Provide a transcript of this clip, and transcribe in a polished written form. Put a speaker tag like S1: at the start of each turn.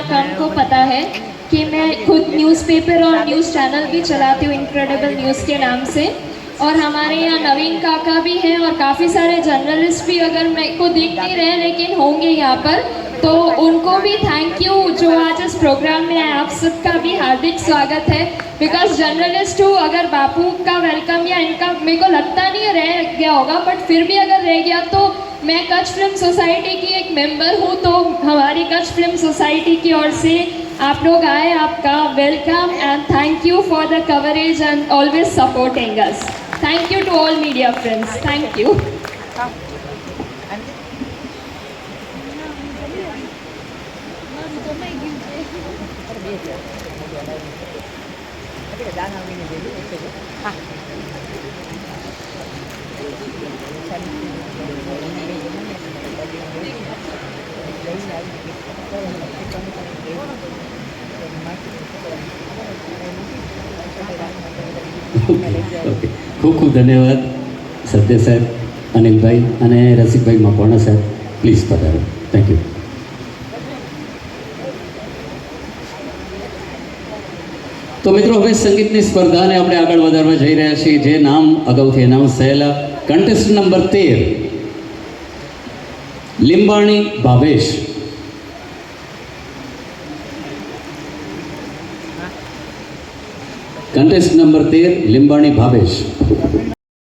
S1: काम को पता है कि मैं खुद न्यूज़पेपर और न्यूज़ चैनल भी चलाती हूँ इनक्रेडिबल न्यूज़ के नाम से। और हमारे यहाँ नवीन काका भी हैं और काफ़ी सारे जर्नलिस्ट भी अगर मेरे को देख नहीं रहे लेकिन होंगे यहाँ पर, तो उनको भी थैंक यू जो आज इस प्रोग्राम में आए। आप सबका भी हार्दिक स्वागत है। बिकॉज जर्नलिस्ट हूँ, अगर बापू का वेलकम या इनका मेरे को लगता नहीं रह गया होगा, बट फिर भी अगर रह गया तो मैं कच्छ फिल्म सोसाइटी की एक मेंबर हूँ, तो हमारी कच्छ फिल्म सोसाइटी की ओर से आप लोग आए, आपका welcome and thank you for the coverage and always supporting us. Thank you to all media friends, thank you.
S2: Okay, ખૂબ ખૂબ ધન્યવાદ સત્ય સાહેબ, અનિલભાઈ અને રસિકભાઈ મકવાણા સાહેબ. પ્લીઝ પધારો. Thank you. તો મિત્રો, હવે સંગીતની સ્પર્ધાને આપણે આગળ વધારવા જઈ રહ્યા છીએ. જે નામ અગાઉથી એનાઉન્સ થયેલા, contest number 13 Limbani Bhavesh. Contest number 13 Limbani Bhavesh.